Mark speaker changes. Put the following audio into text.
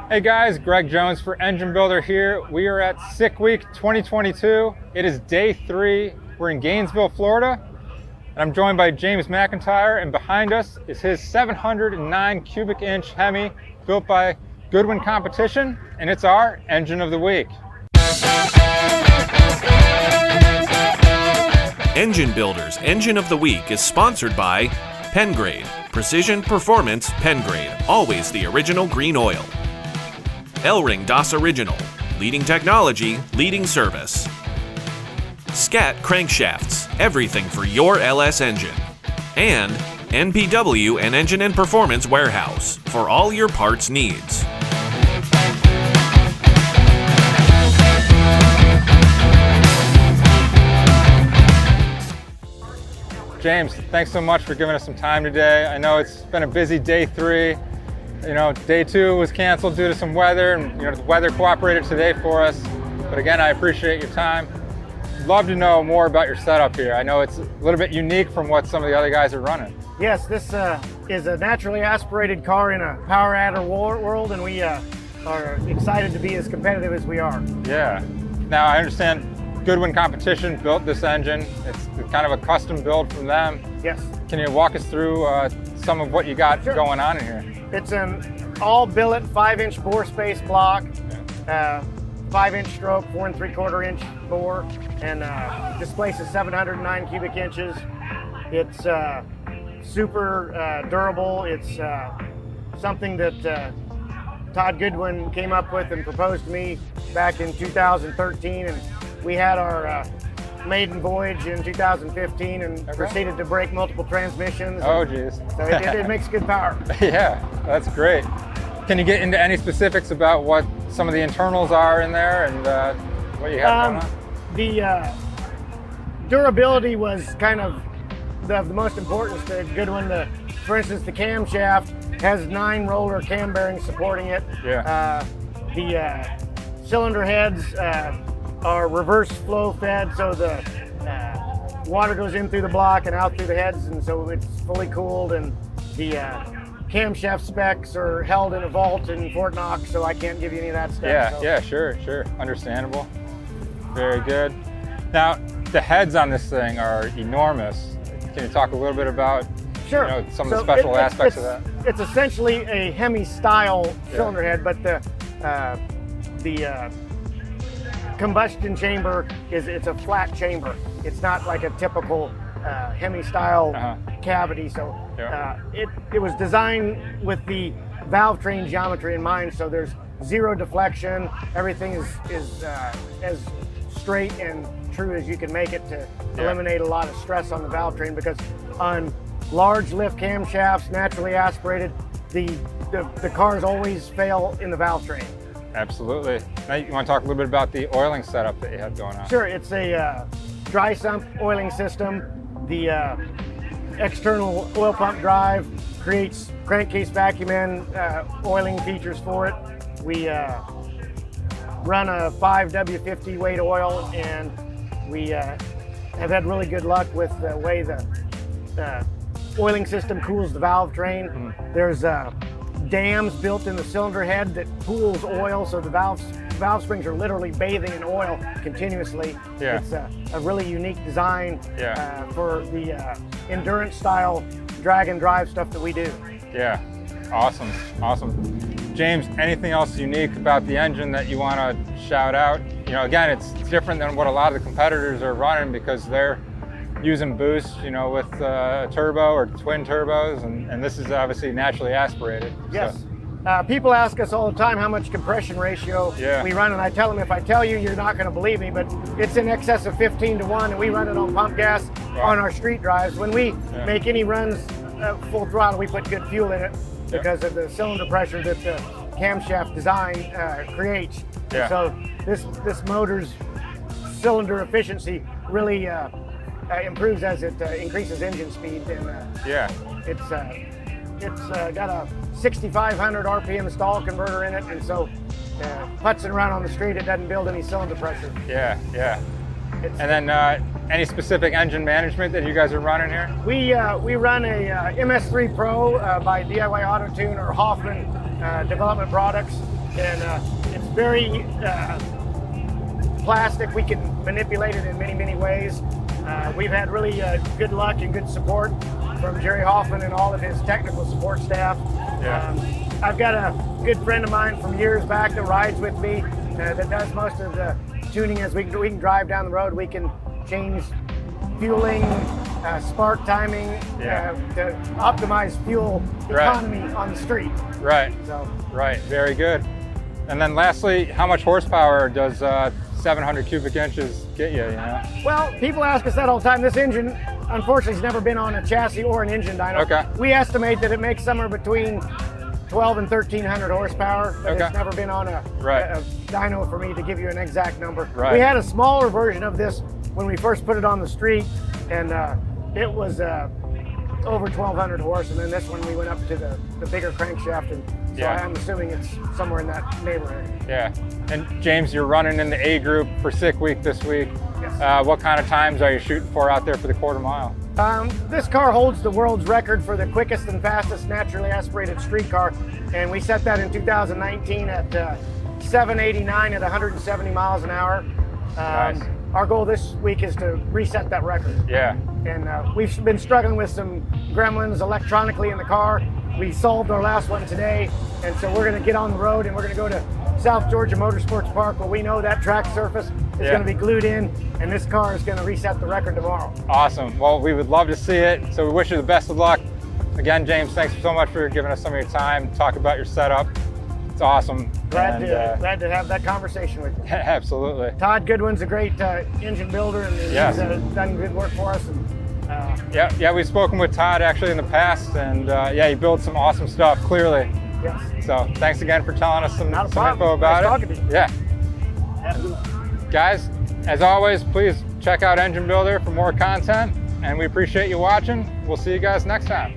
Speaker 1: Hey guys, Greg Jones for Engine Builder here. We are at Sick Week 2022. It is day 3. We're in Gainesville, Florida. And I'm joined by James McEntire, and behind us is his 709 cubic inch Hemi built by Goodwin Competition, and it's our Engine of the Week.
Speaker 2: Engine Builder's Engine of the Week is sponsored by Pengrade, Precision Performance Pengrade, always the original green oil. Elring DOS Original, leading technology, leading service. Scat Crankshafts, everything for your LS engine. And NPW and Engine and Performance Warehouse, for all your parts needs.
Speaker 1: James, thanks so much for giving us some time today. I know it's been a busy day 3. You know, day 2 was canceled due to some weather, and the weather cooperated today for us. But again, I appreciate your time. Love to know more about your setup here. I know it's a little bit unique from what some of the other guys are running.
Speaker 3: Yes, this is a naturally aspirated car in a power adder world, and we are excited to be as competitive as we are.
Speaker 1: Yeah. Now I understand Goodwin Competition built this engine. It's kind of a custom build from them.
Speaker 3: Yes.
Speaker 1: Can you walk us through some of what you got going on in here?
Speaker 3: It's an all billet 5-inch bore space block, 5-inch stroke, 4 3/4 inch bore, and displaces 709 cubic inches. It's super durable. It's something that Todd Goodwin came up with and proposed to me back in 2013, and we had our maiden voyage in 2015 and proceeded to break multiple transmissions.
Speaker 1: Oh geez.
Speaker 3: So it makes good power.
Speaker 1: Yeah, that's great. Can you get into any specifics about what some of the internals are in there and what you have going on?
Speaker 3: The durability was kind of the most importance to Goodwin. For instance, the camshaft has 9 roller cam bearings supporting it.
Speaker 1: Yeah.
Speaker 3: The cylinder heads are reverse flow fed, so the water goes in through the block and out through the heads, and so it's fully cooled. And the camshaft specs are held in a vault in Fort Knox, so I can't give you any of that stuff.
Speaker 1: Yeah,
Speaker 3: so.
Speaker 1: yeah, sure, understandable. Very good. Now, the heads on this thing are enormous. Can you talk a little bit about some of the special aspects of that?
Speaker 3: It's essentially a Hemi style cylinder head, but the combustion chamber it's a flat chamber. It's not like a typical Hemi style cavity. So it was designed with the valve train geometry in mind. So there's 0 deflection. Everything is as straight and true as you can make it to eliminate a lot of stress on the valve train, because on large lift camshafts, naturally aspirated, the cars always fail in the valve train.
Speaker 1: Absolutely. Now you want to talk a little bit about the oiling setup that you have going on?
Speaker 3: Sure. It's a dry sump oiling system. The external oil pump drive creates crankcase vacuum end oiling features for it. We run a 5W50 weight oil, and we have had really good luck with the way the oiling system cools the valve train. Mm-hmm. There's dams built in the cylinder head that pools oil, so the valve springs are literally bathing in oil continuously.
Speaker 1: Yeah.
Speaker 3: It's a really unique design for the endurance style drag and drive stuff that we do.
Speaker 1: Yeah, awesome. James, anything else unique about the engine that you want to shout out? Again, it's different than what a lot of the competitors are running, because they're using boost, with turbo or twin turbos, and this is obviously naturally aspirated.
Speaker 3: Yes. So. People ask us all the time how much compression ratio we run, and I tell them, if I tell you, you're not going to believe me, but it's in excess of 15-to-1, and we run it on pump gas on our street drives. When we make any runs full throttle, we put good fuel in it because of the cylinder pressure that the camshaft design creates.
Speaker 1: Yeah.
Speaker 3: So this motor's cylinder efficiency really improves as it increases engine speed, and it's got a 6,500 RPM stall converter in it, and so putzing around on the street, it doesn't build any cylinder pressure.
Speaker 1: Yeah. And then any specific engine management that you guys are running here?
Speaker 3: We run a MS3 Pro by DIY Auto Tune or Hoffman Development Products. and it's very plastic. We can manipulate it in many ways. We've had really good luck and good support from Jerry Hoffman and all of his technical support staff.
Speaker 1: Yeah.
Speaker 3: I've got a good friend of mine from years back that rides with me that does most of the tuning. As we can drive down the road, we can change fueling, spark timing, to optimize fuel economy on the street.
Speaker 1: Right.
Speaker 3: So.
Speaker 1: Right. Very good. And then lastly, how much horsepower does 700 cubic inches get you? You know.
Speaker 3: Well, people ask us that all the time. This engine, unfortunately, has never been on a chassis or an engine dyno.
Speaker 1: Okay.
Speaker 3: We estimate that it makes somewhere between 12 and 1300 horsepower, but it's never been on a dyno for me to give you an exact number.
Speaker 1: Right.
Speaker 3: We had a smaller version of this when we first put it on the street, and it was over 1200 horse, and then this one we went up to the bigger crankshaft, and so I'm assuming it's somewhere in that neighborhood.
Speaker 1: Yeah. And James, you're running in the A group for Sick Week this week.
Speaker 3: Yes.
Speaker 1: What kind of times are you shooting for out there for the quarter mile?
Speaker 3: This car holds the world's record for the quickest and fastest naturally aspirated street car, and we set that in 2019 at 789 at 170 miles an hour.
Speaker 1: Nice.
Speaker 3: Our goal this week is to reset that record.
Speaker 1: Yeah.
Speaker 3: And we've been struggling with some gremlins electronically in the car. We solved our last one today, and so we're going to get on the road and we're going to go to South Georgia Motorsports Park, where we know that track surface is going to be glued in, and this car is going to reset the record tomorrow.
Speaker 1: Awesome. Well, we would love to see it, so we wish you the best of luck. Again, James, thanks so much for giving us some of your time, talk about your setup. It's awesome.
Speaker 3: Glad to have that conversation with you.
Speaker 1: Absolutely.
Speaker 3: Todd Goodwin's a great engine builder, and he's done good work for us. And,
Speaker 1: yeah, we've spoken with Todd actually in the past, and he builds some awesome stuff, clearly.
Speaker 3: Yes.
Speaker 1: So thanks again for telling us some info about
Speaker 3: nice
Speaker 1: it.
Speaker 3: Talking to you.
Speaker 1: Yeah. Guys, as always, please check out Engine Builder for more content, and we appreciate you watching. We'll see you guys next time.